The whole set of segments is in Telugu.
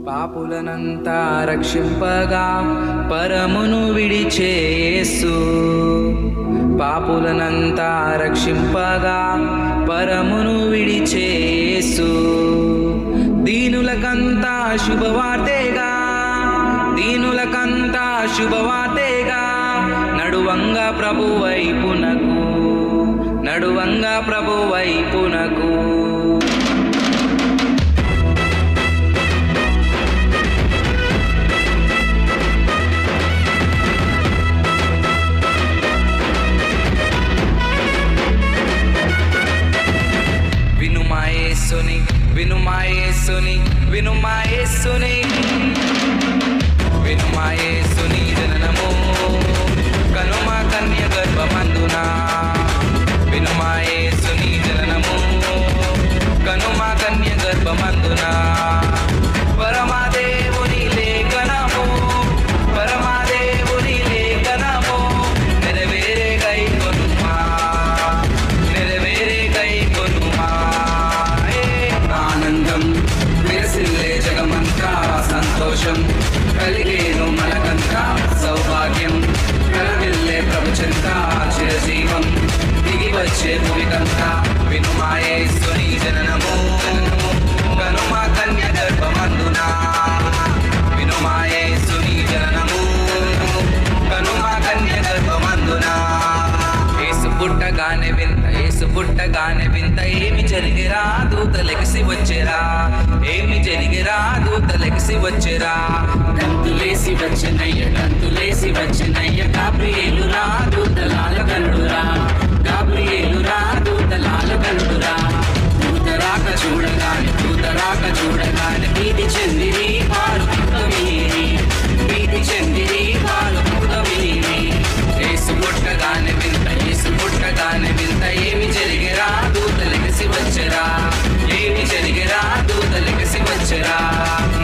పాపులనంతా రక్షింపగా పరమును విడిచే యేసు. పాపులనంతా రక్షింపగా పరమును విడిచే యేసు. దీనులకంతా శుభవార్తేగా, దీనులకంతా శుభవార్తేగా, నడువంగా ప్రభు వైపునకు, నడువంగా ప్రభు వైపునకు. వినుమాయేసుని వినుమాయేసుని వినుమాయేసుని వినుమాయేసుని జననము కనుమ కన్య గర్భమందున. వినుమాయేసుని జననము కనుమ కన్య గర్భమందున. పరమాదేవుని లేఖనము, పరమాదేవుని లేఖనము నెరవేరే గై కొనుమా, నెరవేరే గై కొనుమా. ఆనందం విరసిల్లే జగమంతా, సంతోషం కలిగేను మనకంతా, సౌభాగ్యం కలవిల్లే ప్రభుచెంత, చిరజీవం దిగి వచ్చే భూమికంతా. వినుమాయేసుని జననము కనుమ కన్య గర్భమందున. వినుమాయేసుని జననము కనుమ కన్య గర్భమందున. యేసు పుట్టగానే వింత, యేసు పుట్టగానే వింత, ఏమి జరిగిరా దూతలెగిసి వచ్చేరా, ఏమి జరిగిరా దూతలెగిసి వచ్చేరా. గంతులేసి వచ్చినయ్య, గంతులేసి వచ్చినయ్య, గాబ్రియేలురా దూతలాల కనుడురా, గాబ్రియేలురా దూతలాల కనుడురా. దూతరాక చూడగానే, దూతరాక చూడగానే భీతి చెందిరి వారు పుట్టమీరి, భీతి చెందిరి వారు పుట్టమీరి. యేసు పుట్టగానే వింత, యేసు పుట్టగానే వింత, ఏమి జరిగిరా దూతలెగిసి వచ్చేరా, ఏమి జరిగిరా దూతలెగిసి వచ్చేరా.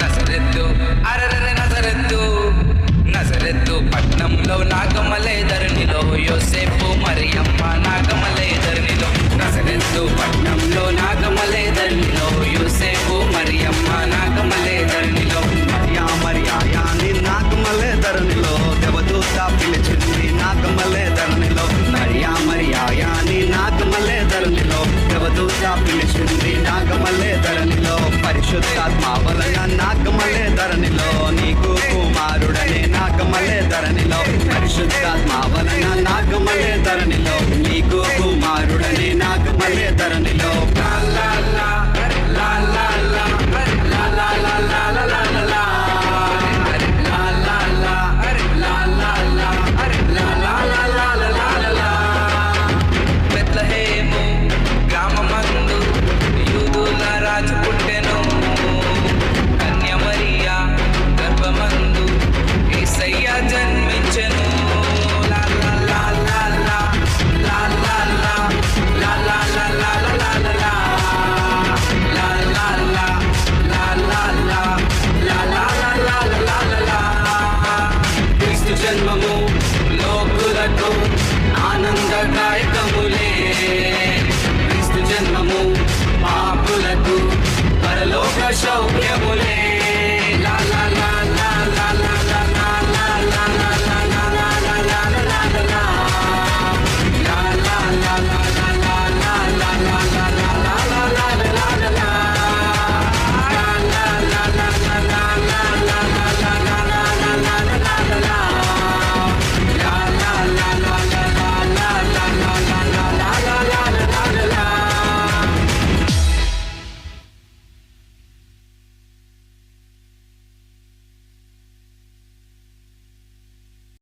నజరెత్తు అరరర నజరెత్తు, నజరెత్తు పట్నంలో నాగమలే ధరణిలో, యోసేపు మరియమ్మ నాగమలే ధరణిలో. నజరెత్తు పట్నంలో నాగమలే ధరణిలో, యోసేపు మరియమ్మ నాగమలే ధరణిలో. మరియాని నాగమలే ధరణిలో, దేవదూత పిలిచింది నాగమలే ధరణిలో. మరియాని నాగమలే ధరణిలో, దేవదూత పిలిచింది నాగమలే ధరణిలో. పరిశుద్ధాత్మ వలన నాగమలే ధరణిలో, నీకు కుమారుడనే నాగమలే ధరణిలో. పరిశుద్ధాత్మ వలన నాగమలే ధరణిలో, నీకు కుమారుడనే నాగమలే ధరణిలో. లా లా లా లా లా లా లా లా లా లా లా లా లా లా. లా లా లా లా లా లా లా లా లా లా లా లా లా. బెత్లెహేము గ్రామమందు యూదుల రాజు పుట్టెను, కన్య మరియా గర్భమందు యేసయ్య జన్మించెను. లా లా లా లా లా లా లా లా లా లా లా లా లా లా లా. లా లా లా లా లా లా లా లా లా లా లా లా లా. క్రీస్తు జన్మము లోకులకు ఆనందదాయకములే, క్రీస్తు జన్మము పాపులకు పరలోక సౌఖ్యములే.